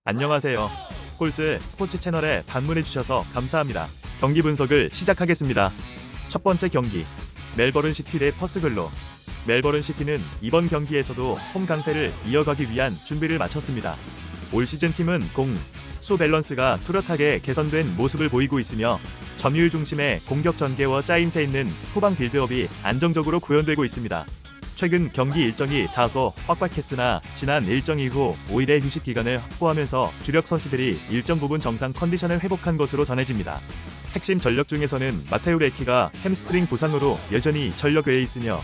안녕하세요. 홀스 스포츠 채널에 방문해주셔서 감사합니다. 경기 분석을 시작하겠습니다. 첫 번째 경기, 멜버른 시티 대 퍼스 글로. 멜버른 시티는 이번 경기에서도 홈 강세를 이어가기 위한 준비를 마쳤습니다. 올 시즌 팀은 수 밸런스가 뚜렷하게 개선된 모습을 보이고 있으며 점유율 중심의 공격 전개와 짜임새 있는 후방 빌드업이 안정적으로 구현되고 있습니다. 최근 경기 일정이 다소 빡빡했으나 지난 일정 이후 5일의 휴식 기간을 확보하면서 주력 선수들이 일정 부분 정상 컨디션을 회복한 것으로 전해집니다. 핵심 전력 중에서는 마테우 레키가 햄스트링 부상으로 여전히 전력 외에 있으며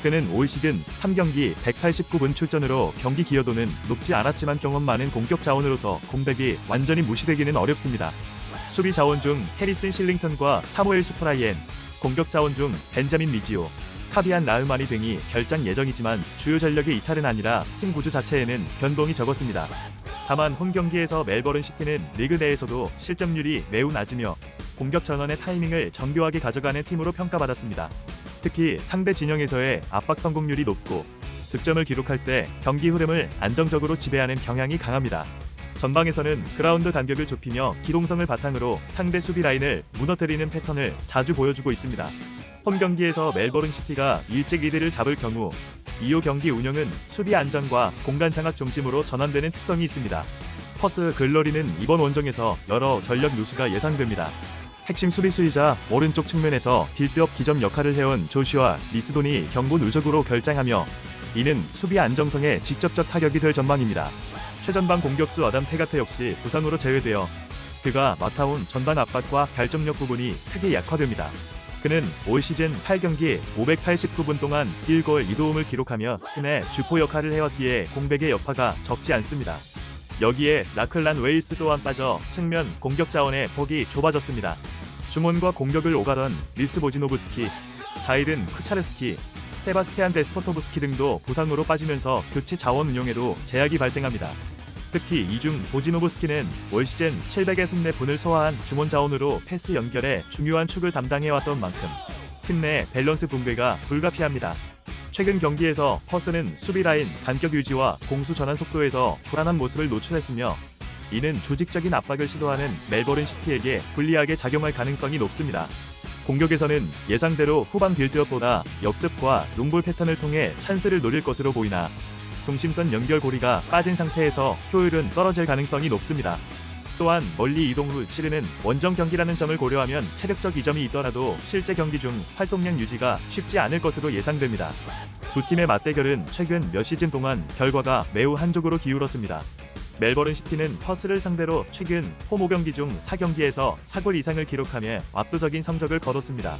그는 올 시즌 3경기 189분 출전으로 경기 기여도는 높지 않았지만 경험 많은 공격 자원으로서 공백이 완전히 무시되기는 어렵습니다. 수비 자원 중 해리슨 실링턴과 사무엘 수프라이엔, 공격 자원 중 벤자민 미지오, 카비안 라흐마니 등이 결장 예정이지만 주요 전력의 이탈은 아니라 팀 구조 자체에는 변동이 적었습니다. 다만 홈 경기에서 멜버른 시티는 리그 내에서도 실점률이 매우 낮으며 공격 전원의 타이밍을 정교하게 가져가는 팀으로 평가받았습니다. 특히 상대 진영에서의 압박 성공률이 높고 득점을 기록할 때 경기 흐름을 안정적으로 지배하는 경향이 강합니다. 전방에서는 그라운드 간격을 좁히며 기동성을 바탕으로 상대 수비 라인을 무너뜨리는 패턴을 자주 보여주고 있습니다. 홈 경기에서 멜버른 시티가 일찍 리드를 잡을 경우 이후 경기 운영은 수비 안정과 공간 장악 중심으로 전환되는 특성이 있습니다. 퍼스 글러리는 이번 원정에서 여러 전력 누수가 예상됩니다. 핵심 수비수이자 오른쪽 측면에서 빌드업 기점 역할을 해온 조슈아 리스돈이 경고 누적으로 결장하며 이는 수비 안정성에 직접적 타격이 될 전망입니다. 최전방 공격수 아담 페가테 역시 부상으로 제외되어 그가 맡아온 전방 압박과 결정력 부분이 크게 약화됩니다. 그는 올 시즌 8경기 589분 동안 1골 2도움을 기록하며 팀의 주포 역할을 해왔기에 공백의 여파가 적지 않습니다. 여기에 라클란 웨일스 또한 빠져 측면 공격 자원의 폭이 좁아졌습니다. 중원과 공격을 오가던 리스 보지노브스키, 자이든 쿠차르스키, 세바스티안 데스포토브스키 등도 부상으로 빠지면서 교체 자원 운용에도 제약이 발생합니다. 특히 이중 보지노브스키는 올 시즌 764분을 소화한 중원 자원으로 패스 연결에 중요한 축을 담당해왔던 만큼 팀 내 밸런스 붕괴가 불가피합니다. 최근 경기에서 퍼스는 수비 라인 간격 유지와 공수 전환 속도에서 불안한 모습을 노출했으며 이는 조직적인 압박을 시도하는 멜버른 시티에게 불리하게 작용할 가능성이 높습니다. 공격에서는 예상대로 후방 빌드업보다 역습과 롱볼 패턴을 통해 찬스를 노릴 것으로 보이나 중심선 연결 고리가 빠진 상태에서 효율은 떨어질 가능성이 높습니다. 또한 멀리 이동 후 치르는 원정 경기라는 점을 고려하면 체력적 이점이 있더라도 실제 경기 중 활동량 유지가 쉽지 않을 것으로 예상됩니다. 두 팀의 맞대결은 최근 몇 시즌 동안 결과가 매우 한쪽으로 기울었습니다. 멜버른 시티는 퍼스를 상대로 최근 홈 5경기 중 4경기에서 4골 이상을 기록하며 압도적인 성적을 거뒀습니다.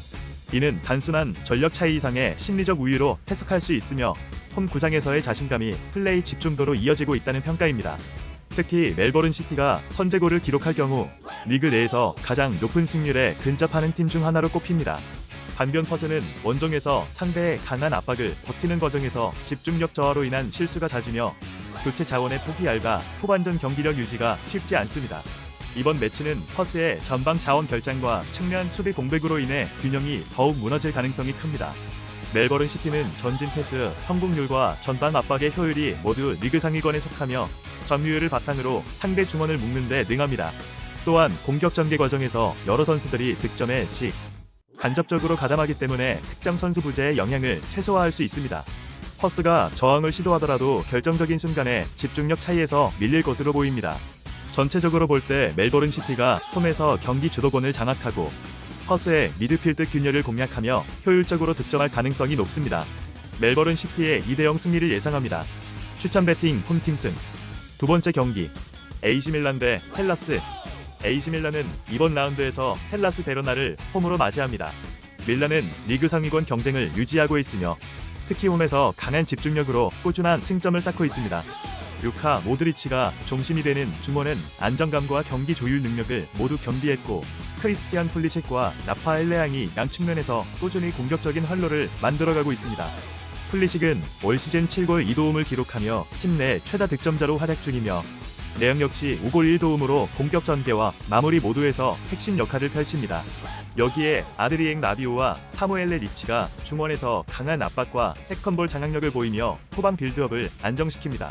이는 단순한 전력 차이 이상의 심리적 우위로 해석할 수 있으며 홈 구장에서의 자신감이 플레이 집중도로 이어지고 있다는 평가입니다. 특히 멜버른 시티가 선제골을 기록할 경우 리그 내에서 가장 높은 승률에 근접하는 팀 중 하나로 꼽힙니다. 반면 퍼스는 원정에서 상대의 강한 압박을 버티는 과정에서 집중력 저하로 인한 실수가 잦으며 교체 자원의 폭이 얇아 후반전 경기력 유지가 쉽지 않습니다. 이번 매치는 퍼스의 전방 자원 결장과 측면 수비 공백으로 인해 균형이 더욱 무너질 가능성이 큽니다. 멜버른 시티는 전진 패스 성공률과 전방 압박의 효율이 모두 리그 상위권에 속하며 점유율을 바탕으로 상대 중원을 묶는 데 능합니다. 또한 공격 전개 과정에서 여러 선수들이 득점에 간접적으로 가담하기 때문에 특정 선수 부재의 영향을 최소화할 수 있습니다. 퍼스가 저항을 시도하더라도 결정적인 순간에 집중력 차이에서 밀릴 것으로 보입니다. 전체적으로 볼 때 멜버른 시티가 홈에서 경기 주도권을 장악하고 퍼스의 미드필드 균열을 공략하며 효율적으로 득점할 가능성이 높습니다. 멜버른 시티의 2대0 승리를 예상합니다. 추천 배팅 홈팀 승. 두 번째 경기, AC 밀란 대 헬라스. AC 밀란은 이번 라운드에서 헬라스 베로나를 홈으로 맞이합니다. 밀란은 리그 상위권 경쟁을 유지하고 있으며 특히 홈에서 강한 집중력으로 꾸준한 승점을 쌓고 있습니다. 루카 모드리치가 중심이 되는 중원은 안정감과 경기 조율 능력을 모두 겸비했고 크리스티안 플리식과 라파엘 레앙이 양 측면에서 꾸준히 공격적인 활로를 만들어가고 있습니다. 플리식은 올 시즌 7골 2도움을 기록하며 팀 내 최다 득점자로 활약 중이며 레앙 역시 5골 1도움으로 공격 전개와 마무리 모두에서 핵심 역할을 펼칩니다. 여기에 아드리엥 라비오와 사무엘레 리치가 중원에서 강한 압박과 세컨볼 장악력을 보이며 후방 빌드업을 안정시킵니다.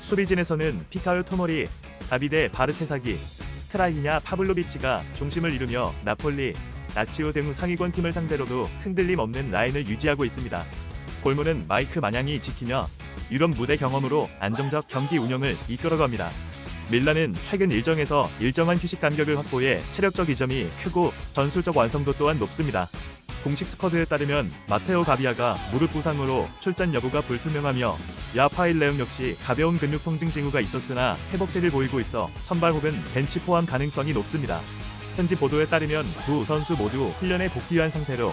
수비진에서는 피카요 토모리, 다비데 바르테사기, 스트라히냐 파블로비치가 중심을 이루며 나폴리, 라치오 등 상위권 팀을 상대로도 흔들림 없는 라인을 유지하고 있습니다. 골문은 마이크 마냥이 지키며 유럽 무대 경험으로 안정적 경기 운영을 이끌어갑니다. 밀란은 최근 일정에서 일정한 휴식 간격을 확보해 체력적 이점이 크고 전술적 완성도 또한 높습니다. 공식 스쿼드에 따르면 마테오 가비아가 무릎 부상으로 출전 여부가 불투명하며 야파일레응 역시 가벼운 근육 통증 징후가 있었으나 회복세를 보이고 있어 선발 혹은 벤치 포함 가능성이 높습니다. 현지 보도에 따르면 두 선수 모두 훈련에 복귀한 상태로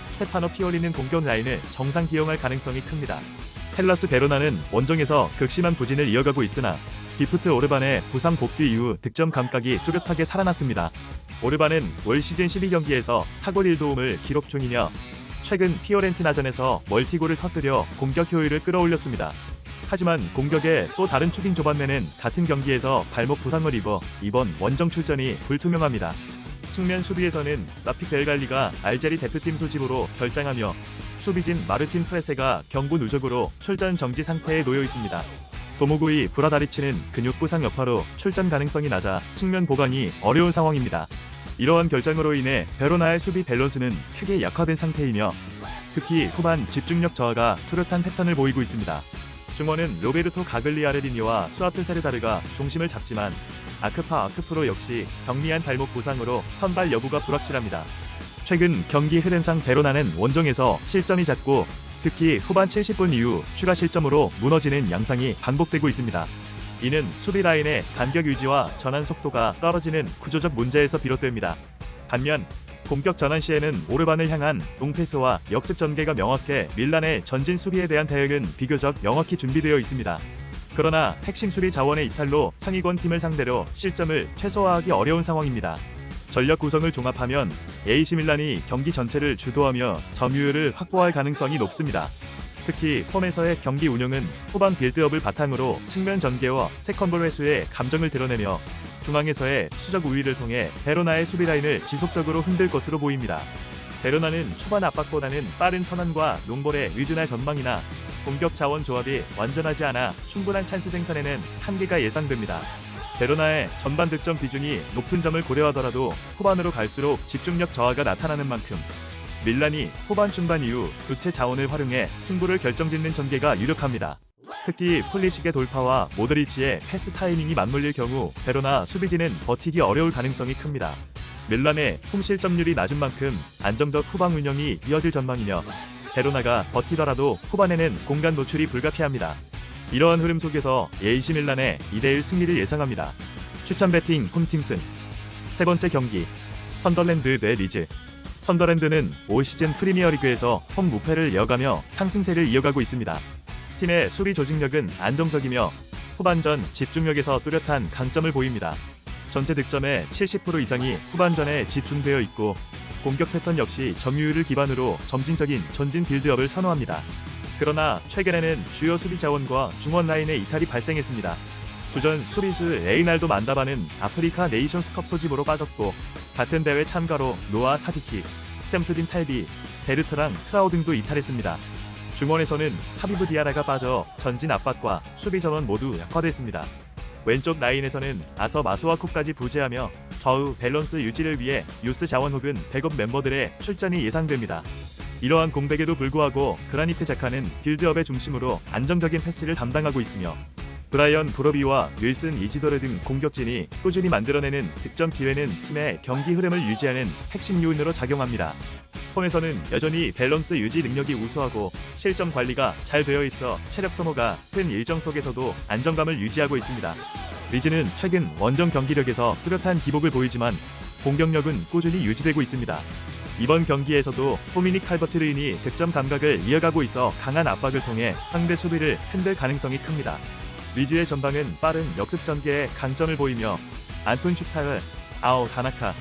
스테파노 피올리는 공격 라인을 정상 기용할 가능성이 큽니다. 헬라스 베로나는 원정에서 극심한 부진을 이어가고 있으나 기프트 오르반의 부상 복귀 이후 득점 감각이 뚜렷하게 살아났습니다. 오르반은 올 시즌 12경기에서 4골 1도움을 기록 중이며 최근 피오렌티나전에서 멀티골을 터뜨려 공격 효율을 끌어올렸습니다. 하지만 공격의 또 다른 축인 조반메는 같은 경기에서 발목 부상을 입어 이번 원정 출전이 불투명합니다. 측면 수비에서는 라픽 벨갈리가 알제리 대표팀 소집으로 결장하며 수비진 마르틴 프레세가 경고 누적으로 출전 정지 상태에 놓여 있습니다. 도모구이 브라다리치는 근육 부상 여파로 출전 가능성이 낮아 측면 보강이 어려운 상황입니다. 이러한 결장으로 인해 베로나의 수비 밸런스는 크게 약화된 상태이며 특히 후반 집중력 저하가 뚜렷한 패턴을 보이고 있습니다. 중원은 로베르토 가글리아르디니와 수아트 세르다르가 중심을 잡지만 아크프로 역시 경미한 발목 부상으로 선발 여부가 불확실합니다. 최근 경기 흐름상 베로나는 원정에서 실점이 잦고 특히 후반 70분 이후 추가 실점으로 무너지는 양상이 반복되고 있습니다. 이는 수비 라인의 간격 유지와 전환 속도가 떨어지는 구조적 문제에서 비롯됩니다. 반면 공격 전환 시에는 오르반을 향한 롱패스와 역습 전개가 명확해 밀란의 전진 수비에 대한 대응은 비교적 명확히 준비되어 있습니다. 그러나 핵심 수비 자원의 이탈로 상위권 팀을 상대로 실점을 최소화하기 어려운 상황입니다. 전력 구성을 종합하면 AC 밀란이 경기 전체를 주도하며 점유율을 확보할 가능성이 높습니다. 특히 홈에서의 경기 운영은 후반 빌드업을 바탕으로 측면 전개와 세컨볼 회수에 감정을 드러내며 중앙에서의 수적 우위를 통해 베로나의 수비 라인을 지속적으로 흔들 것으로 보입니다. 베로나는 초반 압박보다는 빠른 전환과 롱볼의 위주나 전망이나 공격 자원 조합이 완전하지 않아 충분한 찬스 생산에는 한계가 예상됩니다. 베로나의 전반 득점 비중이 높은 점을 고려하더라도 후반으로 갈수록 집중력 저하가 나타나는 만큼 밀란이 후반 중반 이후 교체 자원을 활용해 승부를 결정짓는 전개가 유력합니다. 특히 폴리식의 돌파와 모드리치의 패스 타이밍이 맞물릴 경우 베로나 수비진은 버티기 어려울 가능성이 큽니다. 밀란의 홈 실점률이 낮은 만큼 안정적 후방 운영이 이어질 전망이며 베로나가 버티더라도 후반에는 공간 노출이 불가피합니다. 이러한 흐름 속에서 AC 밀란의 2대1 승리를 예상합니다. 추천 배팅 홈팀 승. 세 번째 경기 선더랜드 대 리즈. 선더랜드는 올 시즌 프리미어리그에서 홈 무패를 이어가며 상승세를 이어가고 있습니다. 팀의 수비 조직력은 안정적이며 후반전 집중력에서 뚜렷한 강점을 보입니다. 전체 득점의 70% 이상이 후반전에 집중되어 있고 공격 패턴 역시 점유율을 기반으로 점진적인 전진 빌드업을 선호합니다. 그러나 최근에는 주요 수비 자원과 중원 라인의 이탈이 발생했습니다. 주전 수비수 레이날도 만다바는 아프리카 네이션스컵 소집으로 빠졌고 같은 대회 참가로 노아 사디키, 샘스딘 탈비, 베르트랑 트라우 등도 이탈했습니다. 중원에서는 하비브 디아라가 빠져 전진 압박과 수비 전원 모두 약화됐습니다. 왼쪽 라인에서는 아서 마수아코까지 부재하며 좌우 밸런스 유지를 위해 유스 자원 혹은 백업 멤버들의 출전이 예상됩니다. 이러한 공백에도 불구하고 그라니트 자카는 빌드업의 중심으로 안정적인 패스를 담당하고 있으며 브라이언 브로비와 윌슨 이지도르 등 공격진이 꾸준히 만들어내는 득점 기회는 팀의 경기 흐름을 유지하는 핵심 요인으로 작용합니다. 홈에서는 여전히 밸런스 유지 능력이 우수하고 실점 관리가 잘 되어 있어 체력 소모가 큰 일정 속에서도 안정감을 유지하고 있습니다. 리즈는 최근 원정 경기력에서 뚜렷한 기복을 보이지만 공격력은 꾸준히 유지되고 있습니다. 이번 경기에서도 호미닉 칼버트르인이 득점 감각을 이어가고 있어 강한 압박을 통해 상대 수비를 흔들 가능성이 큽니다. 리즈의 전방은 빠른 역습 전개에 강점을 보이며 안톤 슈타르, 아오 다나카,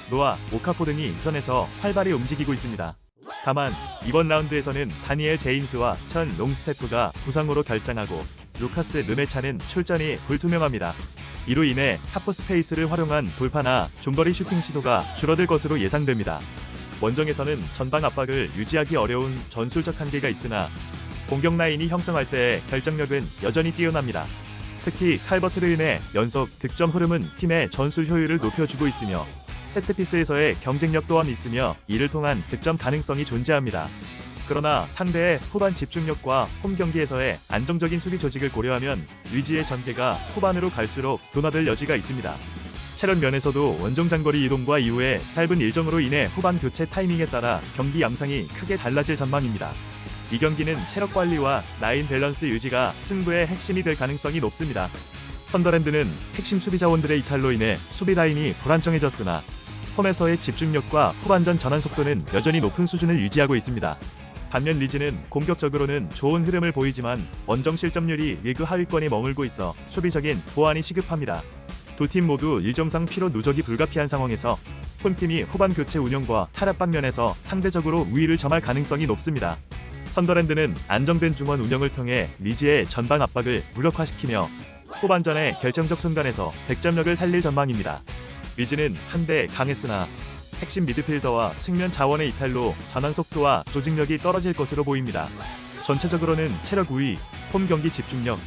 노아 오카포 등이 이 선에서 활발히 움직이고 있습니다. 다만 이번 라운드에서는 다니엘 제임스와 천 롱스태프가 부상으로 결장하고 루카스 르메차는 출전이 불투명합니다. 이로 인해 하프 스페이스를 활용한 돌파나 중거리 슈팅 시도가 줄어들 것으로 예상됩니다. 원정에서는 전방 압박을 유지하기 어려운 전술적 한계가 있으나 공격 라인이 형성할 때의 결정력은 여전히 뛰어납니다. 특히 칼버트로 인해 연속 득점 흐름은 팀의 전술 효율을 높여주고 있으며 세트피스에서의 경쟁력 또한 있으며 이를 통한 득점 가능성이 존재합니다. 그러나 상대의 후반 집중력과 홈 경기에서의 안정적인 수비 조직을 고려하면 위지의 전개가 후반으로 갈수록 둔화될 여지가 있습니다. 체력 면에서도 원정 장거리 이동과 이후에 짧은 일정으로 인해 후반 교체 타이밍에 따라 경기 양상이 크게 달라질 전망입니다. 이 경기는 체력 관리와 라인 밸런스 유지가 승부의 핵심이 될 가능성이 높습니다. 선더랜드는 핵심 수비 자원들의 이탈로 인해 수비 라인이 불안정해졌으나 홈에서의 집중력과 후반전 전환 속도는 여전히 높은 수준을 유지하고 있습니다. 반면 리즈는 공격적으로는 좋은 흐름을 보이지만 원정 실점률이 리그 하위권에 머물고 있어 수비적인 보완이 시급합니다. 두 팀 모두 일정상 피로 누적이 불가피한 상황에서 홈팀이 후반 교체 운영과 타락 방면에서 상대적으로 우위를 점할 가능성이 높습니다. 선더랜드는 안정된 중원 운영을 통해 리즈의 전방 압박을 무력화시키며 후반전의 결정적 순간에서 득점력을 살릴 전망입니다. 리즈는 한데 강했으나 핵심 미드필더와 측면 자원의 이탈로 전환 속도와 조직력이 떨어질 것으로 보입니다. 전체적으로는 체력 우위, 홈 경기 집중력,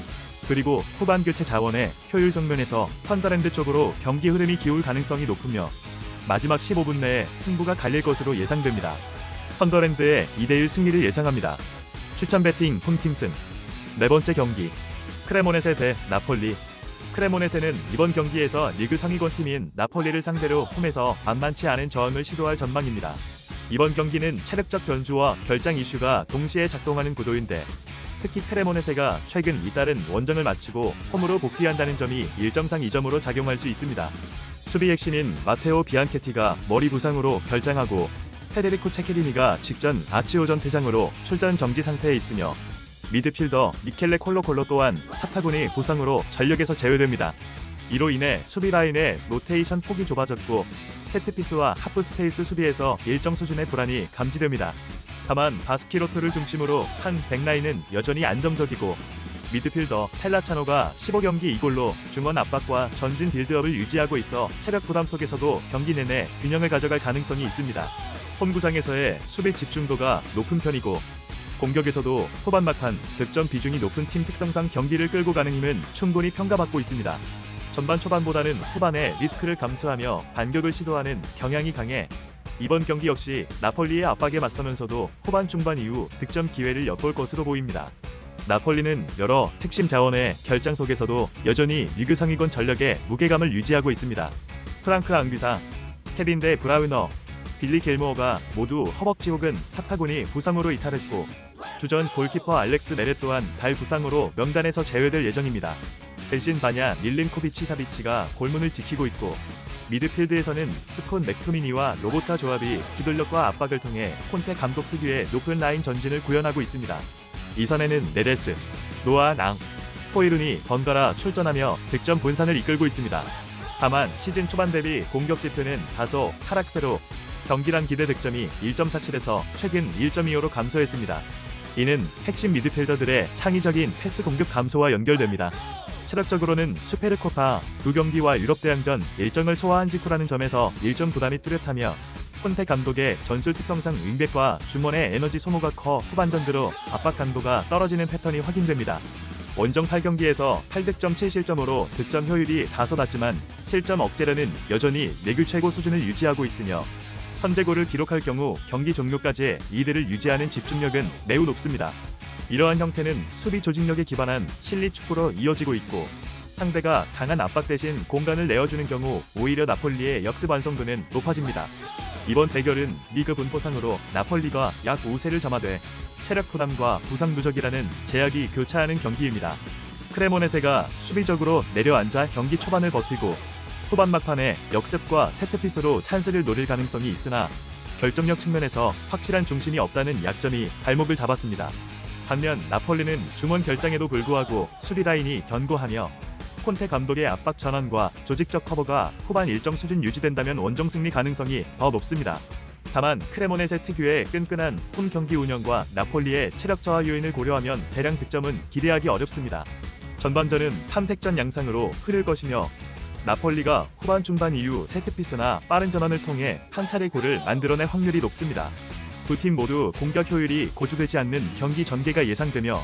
그리고 후반 교체 자원의 효율 정면에서 선더랜드 쪽으로 경기 흐름이 기울 가능성이 높으며 마지막 15분 내에 승부가 갈릴 것으로 예상됩니다. 선더랜드의 2대1 승리를 예상합니다. 추천 배팅 홈팀 승. 네 번째 경기 크레모네세 대 나폴리. 크레모네세는 이번 경기에서 리그 상위권 팀인 나폴리를 상대로 홈에서 만만치 않은 저항을 시도할 전망입니다. 이번 경기는 체력적 변수와 결장 이슈가 동시에 작동하는 구도인데 특히 크레모네세가 최근 잇따른 원정을 마치고 홈으로 복귀한다는 점이 1점상 2점으로 작용할 수 있습니다. 수비 핵심인 마테오 비안케티가 머리 부상으로 결장하고 페데리코 체케리니가 직전 아치오전 퇴장으로 출전 정지 상태에 있으며 미드필더 미켈레 콜로콜로 또한 사타구니 부상으로 전력에서 제외됩니다. 이로 인해 수비 라인의 로테이션 폭이 좁아졌고 세트피스와 하프 스페이스 수비에서 일정 수준의 불안이 감지됩니다. 다만 바스키로토를 중심으로 한 백라인은 여전히 안정적이고 미드필더 펠라차노가 15경기 2골로 중원 압박과 전진 빌드업을 유지하고 있어 체력 부담 속에서도 경기 내내 균형을 가져갈 가능성이 있습니다. 홈구장에서의 수비 집중도가 높은 편이고 공격에서도 후반 막판 득점 비중이 높은 팀 특성상 경기를 끌고 가는 힘은 충분히 평가받고 있습니다. 전반 초반보다는 후반에 리스크를 감수하며 반격을 시도하는 경향이 강해 이번 경기 역시 나폴리의 압박에 맞서면서도 후반 중반 이후 득점 기회를 엿볼 것으로 보입니다. 나폴리는 여러 핵심 자원의 결장 속에서도 여전히 리그 상위권 전력의 무게감을 유지하고 있습니다. 프랑크 앙비사, 케빈 데 브라우너, 빌리 겔모어가 모두 허벅지 혹은 사타구니 부상으로 이탈했고 주전 골키퍼 알렉스 메렛 또한 발 부상으로 명단에서 제외될 예정입니다. 대신 바냐 밀린코비치 사비치가 골문을 지키고 있고 미드필드에서는 스콘 맥토미니와 로보타 조합이 기술력과 압박을 통해 콘테 감독 특유의 높은 라인 전진을 구현하고 있습니다. 이 선에는 네데스, 노아 낭, 호이룬이 번갈아 출전하며 득점 분산을 이끌고 있습니다. 다만 시즌 초반 대비 공격 지표는 다소 하락세로 경기당 기대 득점이 1.47에서 최근 1.25로 감소했습니다. 이는 핵심 미드필더들의 창의적인 패스 공격 감소와 연결됩니다. 체력적으로는 슈페르코파 2경기와 유럽대항전 일정을 소화한 직후라는 점에서 일정 부담이 뚜렷하며 콘테 감독의 전술 특성상 윙백과 중원의 에너지 소모가 커 후반전 들어 압박 강도가 떨어지는 패턴이 확인됩니다. 원정 8경기에서 8득점 7실점으로 득점 효율이 다소 낮지만 실점 억제라는 여전히 리그 최고 수준을 유지하고 있으며 선제골을 기록할 경우 경기 종료까지 리드를 유지하는 집중력은 매우 높습니다. 이러한 형태는 수비 조직력에 기반한 실리 축구로 이어지고 있고 상대가 강한 압박 대신 공간을 내어주는 경우 오히려 나폴리의 역습 완성도는 높아집니다. 이번 대결은 리그 분포상으로 나폴리가 약 5세를 점하되 체력 부담과 부상 누적이라는 제약이 교차하는 경기입니다. 크레모네세가 수비적으로 내려앉아 경기 초반을 버티고 후반 막판에 역습과 세트피스로 찬스를 노릴 가능성이 있으나 결정력 측면에서 확실한 중심이 없다는 약점이 발목을 잡았습니다. 반면 나폴리는 중원 결장에도 불구하고 수비 라인이 견고하며 콘테 감독의 압박 전환과 조직적 커버가 후반 일정 수준 유지된다면 원정 승리 가능성이 더 높습니다. 다만 크레모네세 특유의 끈끈한 홈 경기 운영과 나폴리의 체력 저하 요인을 고려하면 대량 득점은 기대하기 어렵습니다. 전반전은 탐색전 양상으로 흐를 것이며 나폴리가 후반 중반 이후 세트피스나 빠른 전환을 통해 한 차례 골을 만들어낼 확률이 높습니다. 두 팀 모두 공격 효율이 고조되지 않는 경기 전개가 예상되며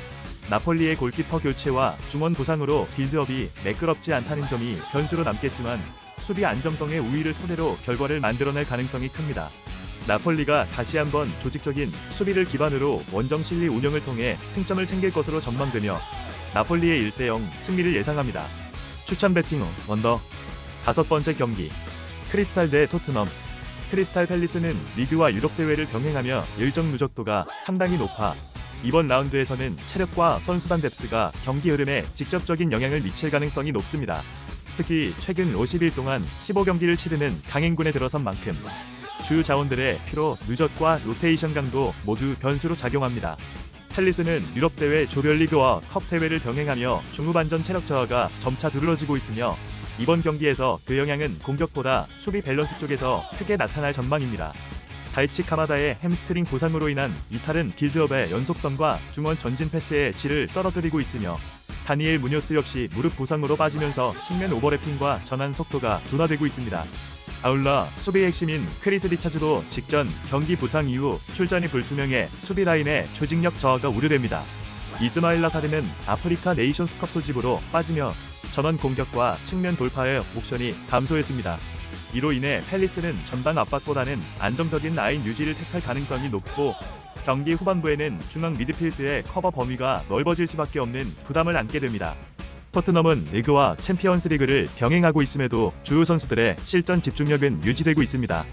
나폴리의 골키퍼 교체와 중원 부상으로 빌드업이 매끄럽지 않다는 점이 변수로 남겠지만 수비 안정성의 우위를 토대로 결과를 만들어낼 가능성이 큽니다. 나폴리가 다시 한번 조직적인 수비를 기반으로 원정 실리 운영을 통해 승점을 챙길 것으로 전망되며 나폴리의 1대0 승리를 예상합니다. 추천 배팅 원더. 5번째 경기 크리스탈 대 토트넘. 크리스탈 팰리스는 리그와 유럽 대회를 병행하며 일정 누적도가 상당히 높아 이번 라운드에서는 체력과 선수단 뎁스가 경기 흐름에 직접적인 영향을 미칠 가능성이 높습니다. 특히 최근 50일 동안 15경기를 치르는 강행군에 들어선 만큼 주 자원들의 피로, 누적과 로테이션 강도 모두 변수로 작용합니다. 팰리스는 유럽 대회 조별리그와 컵 대회를 병행하며 중후반전 체력 저하가 점차 두드러지고 있으며 이번 경기에서 그 영향은 공격보다 수비 밸런스 쪽에서 크게 나타날 전망입니다. 다이치 카마다의 햄스트링 부상으로 인한 이탈은 빌드업의 연속성과 중원 전진 패스의 질을 떨어뜨리고 있으며 다니엘 무뇨스 역시 무릎 부상으로 빠지면서 측면 오버래핑과 전환 속도가 둔화되고 있습니다. 아울러 수비의 핵심인 크리스 리차즈도 직전 경기 부상 이후 출전이 불투명해 수비 라인의 조직력 저하가 우려됩니다. 이스마일 라사르는 아프리카 네이션스컵 소집으로 빠지며 전원 공격과 측면 돌파의 옵션이 감소했습니다. 이로 인해 팰리스는 전방 압박보다는 안정적인 라인 유지를 택할 가능성이 높고 경기 후반부에는 중앙 미드필드의 커버 범위가 넓어질 수밖에 없는 부담을 안게 됩니다. 토트넘은 리그와 챔피언스 리그를 병행하고 있음에도 주요 선수들의 실전 집중력은 유지되고 있습니다.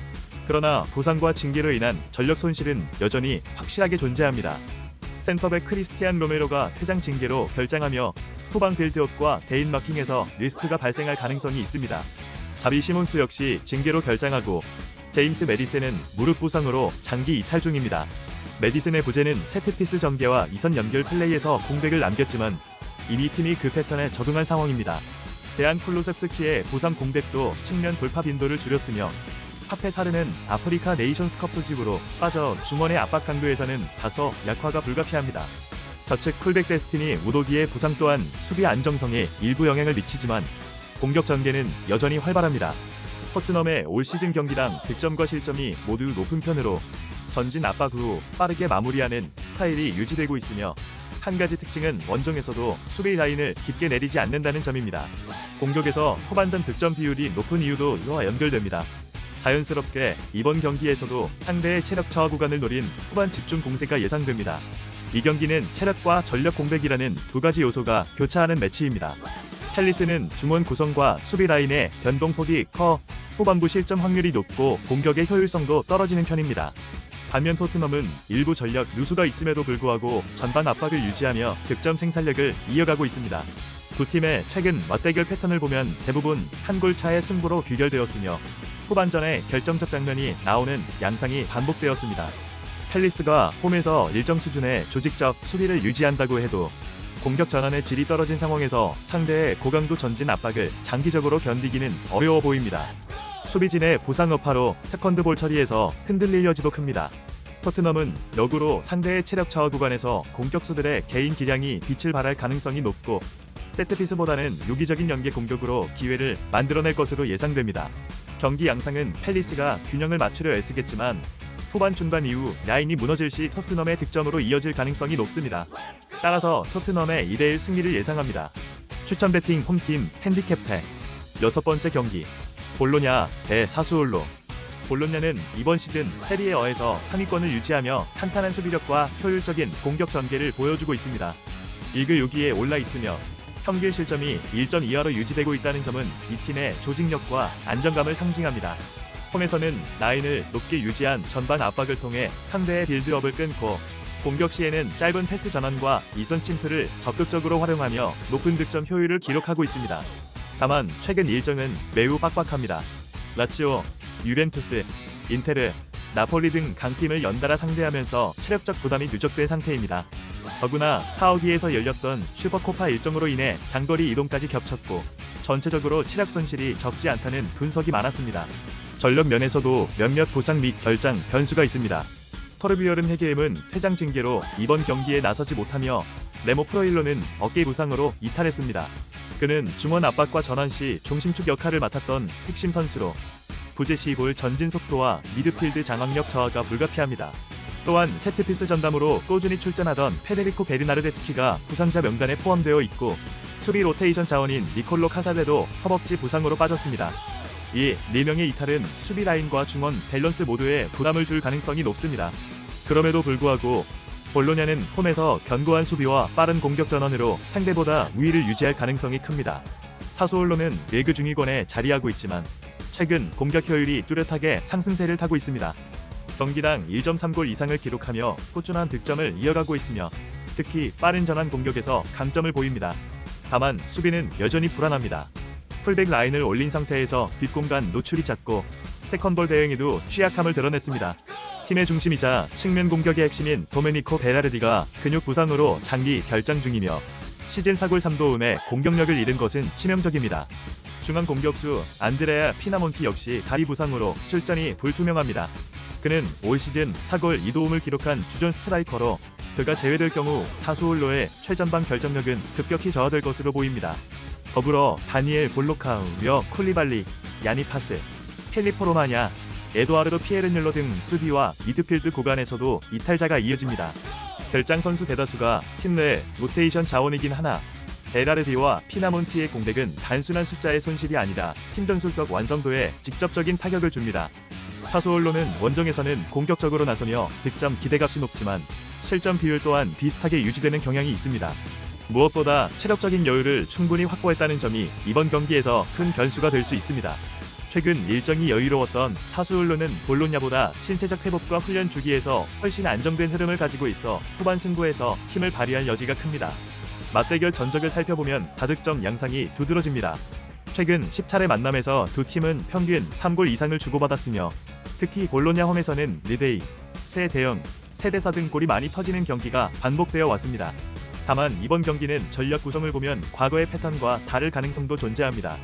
그러나 부상과 징계로 인한 전력 손실은 여전히 확실하게 존재합니다. 센터백 크리스티안 로메로가 퇴장 징계로 결장하며 후방 빌드업과 대인 마킹에서 리스크가 발생할 가능성이 있습니다. 자비 시몬스 역시 징계로 결장하고 제임스 메디슨은 무릎 부상으로 장기 이탈 중입니다. 메디슨의 부재는 세트피스 전개와 이선 연결 플레이에서 공백을 남겼지만 이미 팀이 그 패턴에 적응한 상황입니다. 대안 쿨루셉스키의 부상 공백도 측면 돌파 빈도를 줄였으며 파페 사르는 아프리카 네이션스컵 소집으로 빠져 중원의 압박 강도에서는 다소 약화가 불가피합니다. 저측 쿨백 데스티니 우도기의 부상 또한 수비 안정성에 일부 영향을 미치지만 공격 전개는 여전히 활발합니다. 토트넘의 올 시즌 경기당 득점과 실점이 모두 높은 편으로 전진 압박 후 빠르게 마무리하는 스타일이 유지되고 있으며 한 가지 특징은 원정에서도 수비 라인을 깊게 내리지 않는다는 점입니다. 공격에서 후반전 득점 비율이 높은 이유도 이와 연결됩니다. 자연스럽게 이번 경기에서도 상대의 체력 저하 구간을 노린 후반 집중 공세가 예상됩니다. 이 경기는 체력과 전력 공백이라는 두 가지 요소가 교차하는 매치입니다. 팰리스는 중원 구성과 수비 라인의 변동폭이 커 후반부 실점 확률이 높고 공격의 효율성도 떨어지는 편입니다. 반면 토트넘은 일부 전력 누수가 있음에도 불구하고 전반 압박을 유지하며 득점 생산력을 이어가고 있습니다. 두 팀의 최근 맞대결 패턴을 보면 대부분 한 골 차의 승부로 귀결되었으며 후반전에 결정적 장면이 나오는 양상이 반복되었습니다. 팰리스가 홈에서 일정 수준의 조직적 수비를 유지한다고 해도 공격 전환의 질이 떨어진 상황에서 상대의 고강도 전진 압박을 장기적으로 견디기는 어려워 보입니다. 수비진의 부상 여파로 세컨드볼 처리에서 흔들릴 여지도 큽니다. 토트넘은 역으로 상대의 체력 저하 구간에서 공격수들의 개인 기량이 빛을 발할 가능성이 높고 세트피스보다는 유기적인 연계 공격으로 기회를 만들어낼 것으로 예상됩니다. 경기 양상은 팰리스가 균형을 맞추려 애쓰겠지만 후반 중반 이후 라인이 무너질 시 토트넘의 득점으로 이어질 가능성이 높습니다. 따라서 토트넘의 2대1 승리를 예상합니다. 추천 배팅 홈팀 핸디캡팩. 6번째 경기 볼로냐 대 사수올로. 볼로냐는 이번 시즌 세리에어에서 상위권을 유지하며 탄탄한 수비력과 효율적인 공격 전개를 보여주고 있습니다. 리그 6위에 올라 있으며 평균 실점이 1점 이하로 유지되고 있다는 점은 이 팀의 조직력과 안정감을 상징합니다. 홈에서는 라인을 높게 유지한 전반 압박을 통해 상대의 빌드업을 끊고 공격 시에는 짧은 패스 전환과 이선 침투를 적극적으로 활용하며 높은 득점 효율을 기록하고 있습니다. 다만 최근 일정은 매우 빡빡합니다. 라치오, 유벤투스, 인테르, 나폴리 등 강팀을 연달아 상대하면서 체력적 부담이 누적된 상태입니다. 더구나 4억위에서 열렸던 슈퍼코파 일정으로 인해 장거리 이동까지 겹쳤고 전체적으로 체력 손실이 적지 않다는 분석이 많았습니다. 전력 면에서도 몇몇 부상 및 결장 변수가 있습니다. 토르비얼은 헤게임은 퇴장 징계로 이번 경기에 나서지 못하며 레모 프로일로는 어깨 부상으로 이탈했습니다. 그는 중원 압박과 전환 시 중심축 역할을 맡았던 핵심 선수로 부재 시 볼 전진 속도와 미드필드 장악력 저하가 불가피합니다. 또한 세트피스 전담으로 꾸준히 출전하던 페데리코 베르나르데스키가 부상자 명단에 포함되어 있고 수비 로테이션 자원인 니콜로 카사데도 허벅지 부상으로 빠졌습니다. 이 4명의 이탈은 수비 라인과 중원 밸런스 모두에 부담을 줄 가능성이 높습니다. 그럼에도 불구하고 볼로냐는 홈에서 견고한 수비와 빠른 공격 전원으로 상대보다 우위를 유지할 가능성이 큽니다. 사소올로는 리그 중위권에 자리하고 있지만 최근 공격 효율이 뚜렷하게 상승세를 타고 있습니다. 경기당 1.3골 이상을 기록하며 꾸준한 득점을 이어가고 있으며 특히 빠른 전환 공격에서 강점을 보입니다. 다만 수비는 여전히 불안합니다. 풀백 라인을 올린 상태에서 뒷공간 노출이 잦고 세컨볼 대응에도 취약함을 드러냈습니다. 팀의 중심이자 측면 공격의 핵심인 도메니코 베라르디가 근육 부상으로 장기 결장 중이며 시즌 4골 3도움에 공격력을 잃은 것은 치명적입니다. 중앙 공격수 안드레아 피나몬티 역시 다리 부상으로 출전이 불투명합니다. 그는 올 시즌 4골 2도움을 기록한 주전 스트라이커로 그가 제외될 경우 사수올로의 최전방 결정력은 급격히 저하될 것으로 보입니다. 더불어 다니엘 볼로카우, 며 쿨리발리, 야니 파스, 펠리포 로마냐, 에도아르도 피에르닐로 등 수비와 미드필드 구간에서도 이탈자가 이어집니다. 결장 선수 대다수가 팀 내 로테이션 자원이긴 하나 베라르디와 피나몬티의 공백은 단순한 숫자의 손실이 아니라 팀 전술적 완성도에 직접적인 타격을 줍니다. 사소올로는 원정에서는 공격적으로 나서며 득점 기대값이 높지만 실점 비율 또한 비슷하게 유지되는 경향이 있습니다. 무엇보다 체력적인 여유를 충분히 확보했다는 점이 이번 경기에서 큰 변수가 될 수 있습니다. 최근 일정이 여유로웠던 사수올로는 볼로냐보다 신체적 회복과 훈련 주기에서 훨씬 안정된 흐름을 가지고 있어 후반 승부에서 힘을 발휘할 여지가 큽니다. 맞대결 전적을 살펴보면 다득점 양상이 두드러집니다. 최근 10차례 만남에서 두 팀은 평균 3골 이상을 주고받았으며 특히 볼로냐 홈에서는 4대2, 3대0, 3대4 등 골이 많이 터지는 경기가 반복되어 왔습니다. 다만 이번 경기는 전력 구성을 보면 과거의 패턴과 다를 가능성도 존재합니다.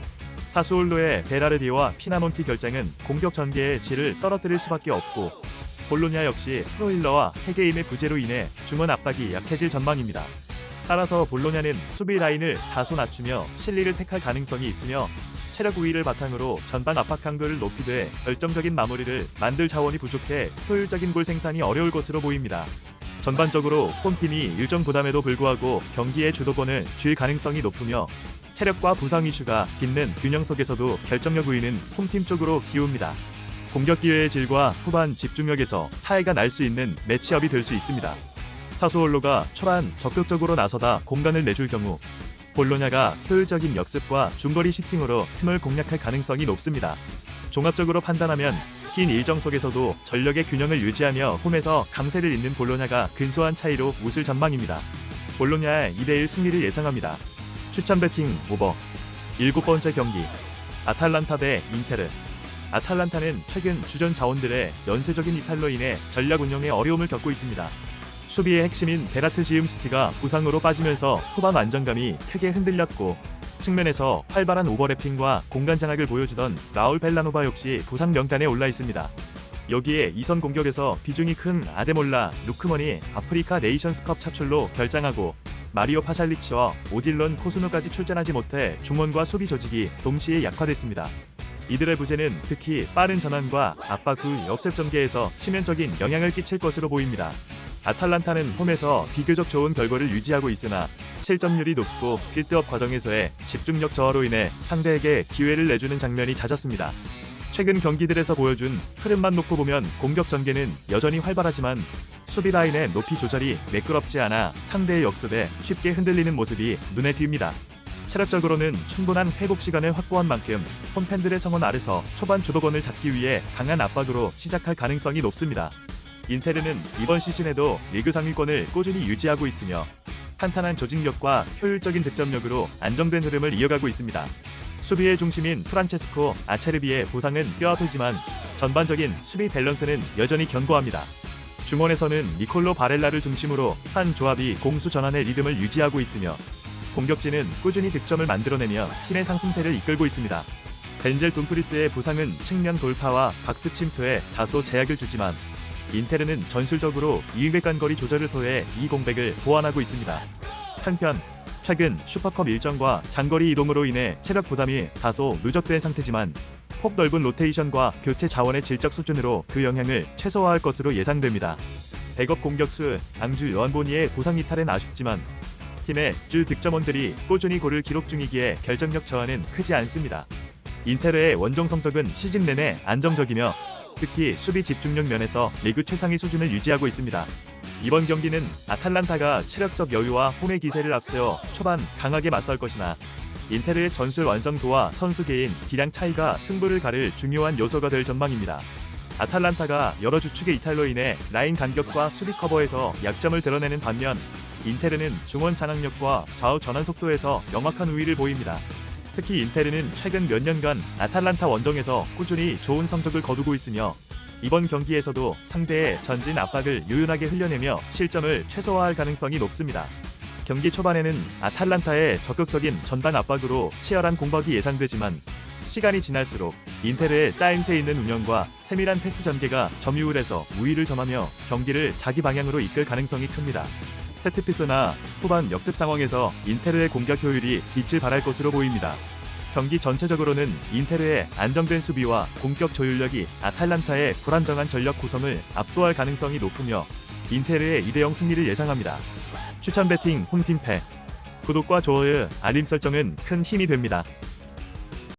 사수올로의 베라르디와 피나몬티 결장은 공격 전개의 질을 떨어뜨릴 수밖에 없고 볼로냐 역시 프로힐러와 헤게임의 부재로 인해 중원 압박이 약해질 전망입니다. 따라서 볼로냐는 수비 라인을 다소 낮추며 실리를 택할 가능성이 있으며 체력 우위를 바탕으로 전방 압박 강도를 높이되 결정적인 마무리를 만들 자원이 부족해 효율적인 골 생산이 어려울 것으로 보입니다. 전반적으로 홈팀이 일정 부담에도 불구하고 경기의 주도권을 쥘 가능성이 높으며 체력과 부상 이슈가 빚는 균형 속에서도 결정력 우위는 홈팀 쪽으로 기웁니다. 공격 기회의 질과 후반 집중력에서 차이가 날 수 있는 매치업이 될 수 있습니다. 사수올로가 초반 적극적으로 나서다 공간을 내줄 경우 볼로냐가 효율적인 역습과 중거리 슈팅으로 틈을 공략할 가능성이 높습니다. 종합적으로 판단하면 긴 일정 속에서도 전력의 균형을 유지하며 홈에서 강세를 잇는 볼로냐가 근소한 차이로 웃을 전망입니다. 볼로냐의 2대1 승리를 예상합니다. 추천 배팅 오버. 7번째 경기 아탈란타 대 인테르. 아탈란타는 최근 주전 자원들의 연쇄적인 이탈로 인해 전략 운영에 어려움을 겪고 있습니다. 수비의 핵심인 베라트 지음스키가 부상으로 빠지면서 후반 안정감이 크게 흔들렸고 측면에서 활발한 오버래핑과 공간 장악을 보여주던 라울 벨라노바 역시 부상 명단에 올라 있습니다. 여기에 이선 공격에서 비중이 큰 아데몰라, 루크먼이 아프리카 네이션스컵 차출로 결장하고 마리오 파샬리치와 오딜런 코스누까지 출전하지 못해 중원과 수비 조직이 동시에 약화됐습니다. 이들의 부재는 특히 빠른 전환과 압박 후 역습 전개에서 치명적인 영향을 끼칠 것으로 보입니다. 아탈란타는 홈에서 비교적 좋은 결과를 유지하고 있으나 실점률이 높고 빌드업 과정에서의 집중력 저하로 인해 상대에게 기회를 내주는 장면이 잦았습니다. 최근 경기들에서 보여준 흐름만 놓고 보면 공격 전개는 여전히 활발하지만 수비 라인의 높이 조절이 매끄럽지 않아 상대의 역습에 쉽게 흔들리는 모습이 눈에 띕니다. 체력적으로는 충분한 회복 시간을 확보한 만큼 홈팬들의 성원 아래서 초반 주도권을 잡기 위해 강한 압박으로 시작할 가능성이 높습니다. 인테르는 이번 시즌에도 리그 상위권을 꾸준히 유지하고 있으며 탄탄한 조직력과 효율적인 득점력으로 안정된 흐름을 이어가고 있습니다. 수비의 중심인 프란체스코 아체르비의 부상은 뼈아프지만 전반적인 수비 밸런스는 여전히 견고합니다. 중원에서는 니콜로 바렐라를 중심으로 한 조합이 공수 전환의 리듬을 유지하고 있으며 공격진은 꾸준히 득점을 만들어내며 팀의 상승세를 이끌고 있습니다. 벤젤 둠프리스의 부상은 측면 돌파와 박스 침투에 다소 제약을 주지만 인테르는 전술적으로 이익간 거리 조절을 통해 이 공백을 보완하고 있습니다. 한편 최근 슈퍼컵 일정과 장거리 이동으로 인해 체력 부담이 다소 누적된 상태지만 폭 넓은 로테이션과 교체 자원의 질적 수준으로 그 영향을 최소화할 것으로 예상됩니다. 백업 공격수 앙주 요한보니의 부상 이탈은 아쉽지만 팀의 주 득점원들이 꾸준히 골을 기록 중이기에 결정력 저하는 크지 않습니다. 인테르의 원정 성적은 시즌 내내 안정적이며 특히 수비 집중력 면에서 리그 최상위 수준을 유지하고 있습니다. 이번 경기는 아탈란타가 체력적 여유와 홈의 기세를 앞세워 초반 강하게 맞설 것이나 인테르의 전술 완성도와 선수 개인 기량 차이가 승부를 가를 중요한 요소가 될 전망입니다. 아탈란타가 여러 주축의 이탈로 인해 라인 간격과 수비 커버에서 약점을 드러내는 반면 인테르는 중원 장악력과 좌우 전환 속도에서 명확한 우위를 보입니다. 특히 인테르는 최근 몇 년간 아탈란타 원정에서 꾸준히 좋은 성적을 거두고 있으며 이번 경기에서도 상대의 전진 압박을 유연하게 흘려내며 실점을 최소화할 가능성이 높습니다. 경기 초반에는 아탈란타의 적극적인 전방 압박으로 치열한 공박이 예상되지만 시간이 지날수록 인테르의 짜임새 있는 운영과 세밀한 패스 전개가 점유율에서 우위를 점하며 경기를 자기 방향으로 이끌 가능성이 큽니다. 세트피스나 후반 역습 상황에서 인테르의 공격 효율이 빛을 발할 것으로 보입니다. 경기 전체적으로는 인테르의 안정된 수비와 공격 조율력이 아탈란타의 불안정한 전력 구성을 압도할 가능성이 높으며 인테르의 2대0 승리를 예상합니다. 추천 배팅 홈팀 패 구독과 좋아요, 알림 설정은 큰 힘이 됩니다.